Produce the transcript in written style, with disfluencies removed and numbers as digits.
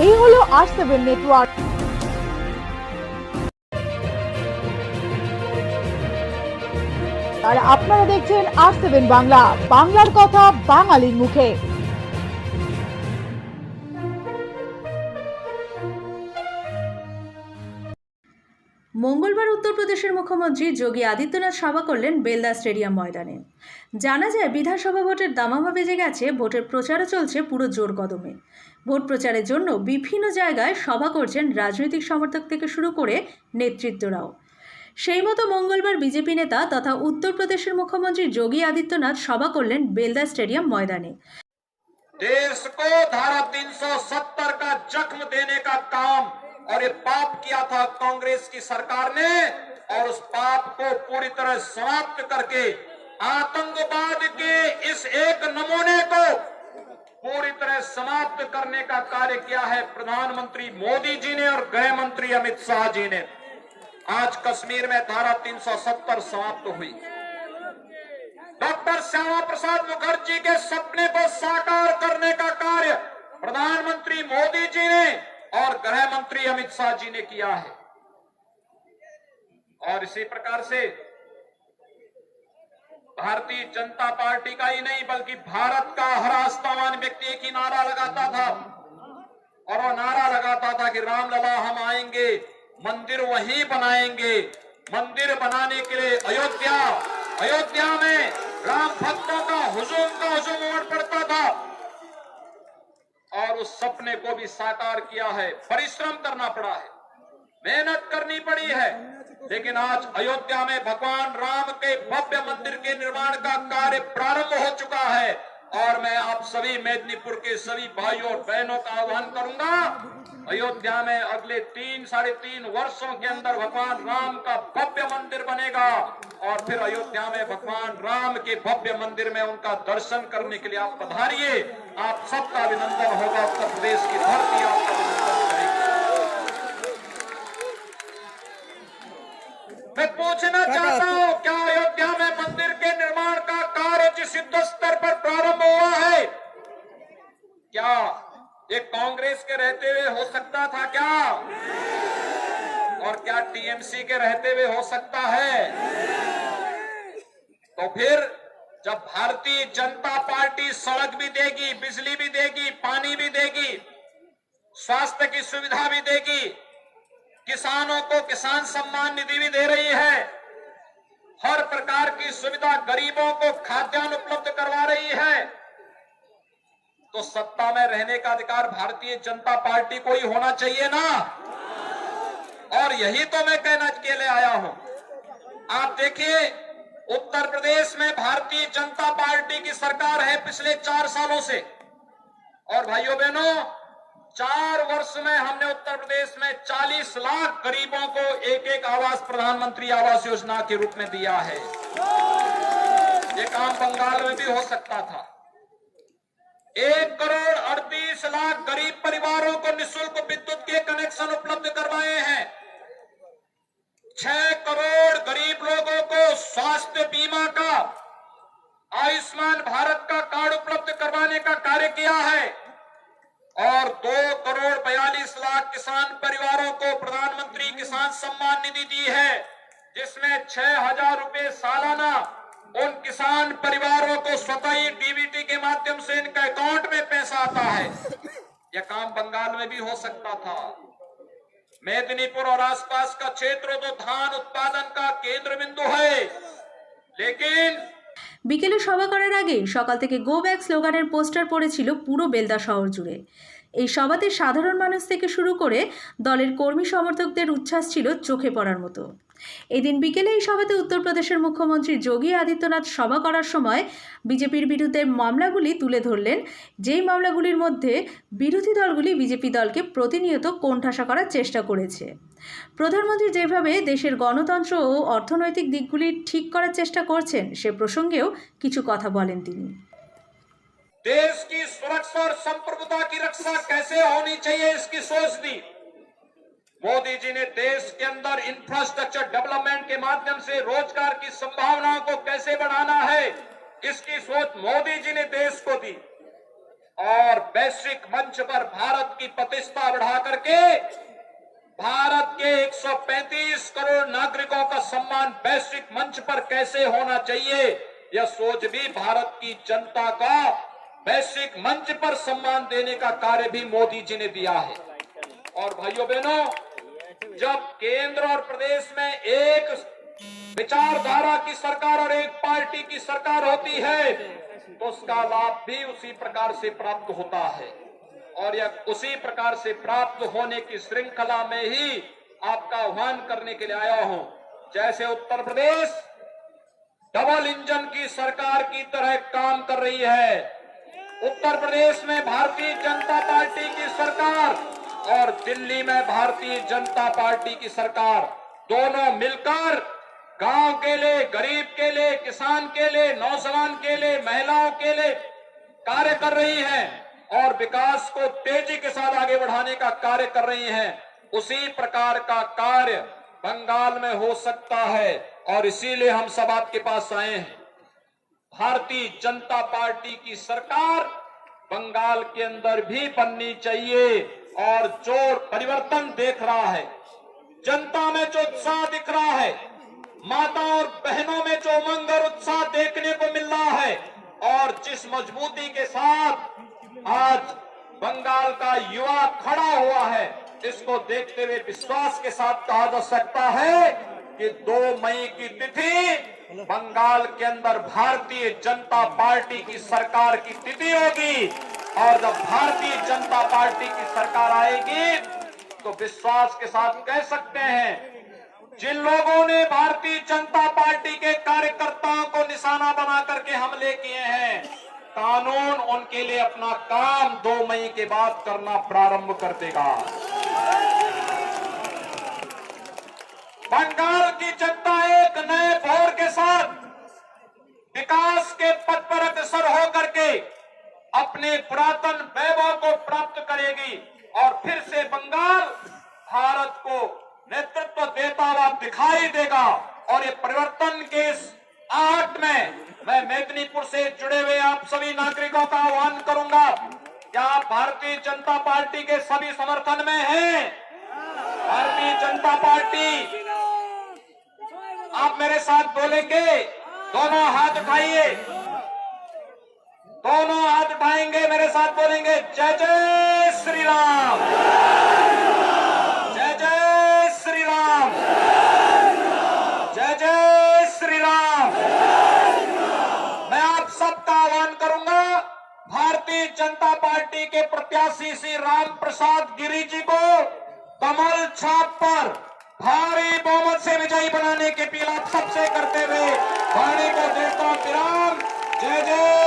এই হলো R7 network. আর আপনারা দেখছেন R7 বাংলা, বাংলার কথা বাঙালির মুখে। মঙ্গলবার উত্তরপ্রদেশের মুখ্যমন্ত্রী যোগী আদিত্যনাথ সভা করলেন বেলদা স্টেডিয়াম ময়দানে। জানা যায় বিধানসভা ভোটের দামামা বেজে গেছে, ভোটের প্রচারও চলছে পুরো জোর কদমে। ভোট প্রচারের জন্য বিভিন্ন জায়গায় সভা করছেন রাজনৈতিক সমর্থক থেকে শুরু করে নেতৃত্বরাও। সেই মতো মঙ্গলবার বিজেপি নেতা তথা উত্তরপ্রদেশের মুখ্যমন্ত্রী যোগী আদিত্যনাথ সভা করলেন বেলদা স্টেডিয়াম ময়দানে। देश को धारा 370 का जख्म देने का काम और ये पाप किया था कांग्रेस की सरकार ने, और उस पाप को पूरी तरह समाप्त करके आतंकवाद के इस एक नमूने को पूरी तरह समाप्त करने का कार्य किया है प्रधानमंत्री मोदी जी ने और गृह मंत्री अमित शाह जी ने। आज कश्मीर में धारा 370 समाप्त हुई। डॉक्टर श्यामा प्रसाद मुखर्जी के सपने को साकार करने का कार्य प्रधानमंत्री मोदी जी ने और गृह मंत्री अमित शाह जी ने किया है। और इसी प्रकार से भारतीय जनता पार्टी का ही नहीं बल्कि भारत का हर आस्थावान व्यक्ति एक ही नारा लगाता था, और वो नारा लगाता था कि रामलला हम आएंगे, मंदिर वहीं बनाएंगे। मंदिर बनाने के लिए अयोध्या में राम भक्तों का हुजूम उमड़ पड़ता था, और उस सपने को भी साकार किया है। परिश्रम करना पड़ा है, मेहनत करनी पड़ी है, लेकिन आज अयोध्या में भगवान राम के भव्य मंदिर के निर्माण का कार्य प्रारंभ हो चुका है। और मैं आप सभी मेदिनीपुर के सभी भाइयों और बहनों का आह्वान करूंगा, अयोध्या में अगले 3-3.5 वर्षों के अंदर भगवान राम का भव्य मंदिर बनेगा, और फिर अयोध्या में भगवान राम के भव्य मंदिर में उनका दर्शन करने के लिए आप पधारिए। आप सबका अभिनंदन होगा, उत्तर प्रदेश की धरती आपका अभिनंदन करेगी। मैं पूछना चाहता हूं, क्या अयोध्या में मंदिर के निर्माण का कार्य जिस युद्ध स्तर पर प्रारंभ हुआ है, क्या ये कांग्रेस के रहते हुए हो सकता था क्या? और क्या टीएमसी के रहते हुए हो सकता है? तो फिर जब भारतीय जनता पार्टी सड़क भी देगी, बिजली भी देगी, पानी भी देगी, स्वास्थ्य की सुविधा भी देगी, किसानों को किसान सम्मान निधि भी दे रही है, हर प्रकार की सुविधा, गरीबों को खाद्यान्न उपलब्ध करवा रही है, तो सत्ता में रहने का अधिकार भारतीय जनता पार्टी को ही होना चाहिए ना। और यही तो मैं कहना के लिए आया हूं। आप देखिए, उत्तर प्रदेश में भारतीय जनता पार्टी की सरकार है पिछले 4 सालों से, और भाइयों बहनों, 4 वर्ष में हमने उत्तर प्रदेश में 40 लाख गरीबों को एक आवास प्रधानमंत्री आवास योजना के रूप में दिया है। ये काम बंगाल में भी हो सकता था। 1,38,00,000 गरीब परिवारों को निःशुल्क विद्युत के कनेक्शन उपलब्ध करवाए हैं। 6 करोड़ गरीब लोगों को स्वास्थ्य बीमा का, आयुष्मान भारत का कार्ड उपलब्ध करवाने का कार्य किया है, और 2,42,00,000 किसान परिवारों को प्रधानमंत्री किसान सम्मान निधि दी है, जिसमें 6,000 रुपए सालाना उन किसान परिवारों को स्वतः ही डीबीटी के माध्यम से इनके अकाउंट में पैसा आता है। यह काम बंगाल में भी हो सकता था। मेदिनीपुर और आसपास का क्षेत्र तो धान उत्पादन का केंद्र बिंदु है, लेकिन বিকেলে সভা করার আগে সকাল থেকে গো ব্যাক স্লোগানের পোস্টার পড়েছিল পুরো বেলদা শহর জুড়ে। এই সভাতে সাধারণ মানুষ থেকে শুরু করে দলের কর্মী সমর্থকদের উচ্ছ্বাস ছিল চোখে পড়ার মতো। এদিন বিকেলে এই সভাতে উত্তরপ্রদেশের মুখ্যমন্ত্রী যোগী আদিত্যনাথ সভা করার সময় বিজেপির বিরুদ্ধে মামলাগুলি তুলে ধরলেন, যেই মামলাগুলির মধ্যে বিরোধী দলগুলি বিজেপি দলকে প্রতিনিয়ত কোণঠাসা করার চেষ্টা করেছে। প্রধানমন্ত্রী যেভাবে দেশের গণতন্ত্র ও অর্থনৈতিক দিকগুলি ঠিক করার চেষ্টা করছেন, সে প্রসঙ্গেও কিছু কথা বলেন তিনি। देश की सुरक्षा और संप्रभुता की रक्षा कैसे होनी चाहिए, इसकी सोच दी। मोदी जी ने देश के अंदर इंफ्रास्ट्रक्चर डेवलपमेंट के माध्यम से रोजगार की संभावनाओं को कैसे बढ़ाना है, इसकी सोच मोदी जी ने देश को दी। और वैश्विक मंच पर भारत की प्रतिष्ठा बढ़ा करके भारत के 135 करोड़ नागरिकों का सम्मान वैश्विक मंच पर कैसे होना चाहिए, यह सोच भी भारत की जनता का वैश्विक मंच पर सम्मान देने का कार्य भी मोदी जी ने दिया है। और भाइयों बहनों, जब केंद्र और प्रदेश में एक विचारधारा की सरकार और एक पार्टी की सरकार होती है तो उसका लाभ भी उसी प्रकार से प्राप्त होता है। और यह उसी प्रकार से प्राप्त होने की श्रृंखला में ही आपका आह्वान करने के लिए आया हूं। जैसे उत्तर प्रदेश डबल इंजन की सरकार की तरह काम कर रही है, उत्तर प्रदेश में भारतीय जनता पार्टी की सरकार और दिल्ली में भारतीय जनता पार्टी की सरकार दोनों मिलकर गांव के लिए, गरीब के लिए, किसान के लिए, नौजवान के लिए, महिलाओं के लिए कार्य कर रही हैं और विकास को तेजी के साथ आगे बढ़ाने का कार्य कर रही हैं। उसी प्रकार का कार्य बंगाल में हो सकता है और इसीलिए हम सब आपके पास आए हैं। भारतीय जनता पार्टी की सरकार बंगाल के अंदर भी बननी चाहिए और जो परिवर्तन देख रहा है, जनता में जो उत्साह दिख रहा है, माता और बहनों में जो उमंग और उत्साह देखने को मिल रहा है और जिस मजबूती के साथ आज बंगाल का युवा खड़ा हुआ है, इसको देखते हुए विश्वास के साथ कहा जा सकता है कि 2 मई की तिथि बंगाल के अंदर भारतीय जनता पार्टी की सरकार की तिथि होगी। और जब भारतीय जनता पार्टी की सरकार आएगी तो विश्वास के साथ कह सकते हैं, जिन लोगों ने भारतीय जनता पार्टी के कार्यकर्ताओं को निशाना बना करके हमले किए हैं, कानून उनके लिए अपना काम 2 मई के बाद करना प्रारंभ कर देगा। बंगाल की जनता एक नए भोर के साथ विकास के पथ पर अग्रसर होकर के अपने पुरातन वैभव को प्राप्त करेगी और फिर से बंगाल भारत को नेतृत्व देता हुआ दिखाई देगा। और ये परिवर्तन के इस आहट में मैं मेदिनीपुर से जुड़े हुए आप सभी नागरिकों का आह्वान करूंगा, क्या आप भारतीय जनता पार्टी के सभी समर्थन में हैं? भारतीय जनता पार्टी, आप मेरे साथ बोलेंगे, दोनों हाथ उठाइए, दोनों हाथ उठाएंगे, मेरे साथ बोलेंगे जय जय श्री राम, जय जय श्री राम, जय जय श्री राम। मैं आप सबका आह्वान करूंगा, भारतीय जनता पार्टी के प्रत्याशी श्री राम प्रसाद गिरी जी को कमल छाप पर भारी बहुमत से विजयी बनाने की अपील आप सबसे करते हुए वाणी को देता हूं विराम। जय जय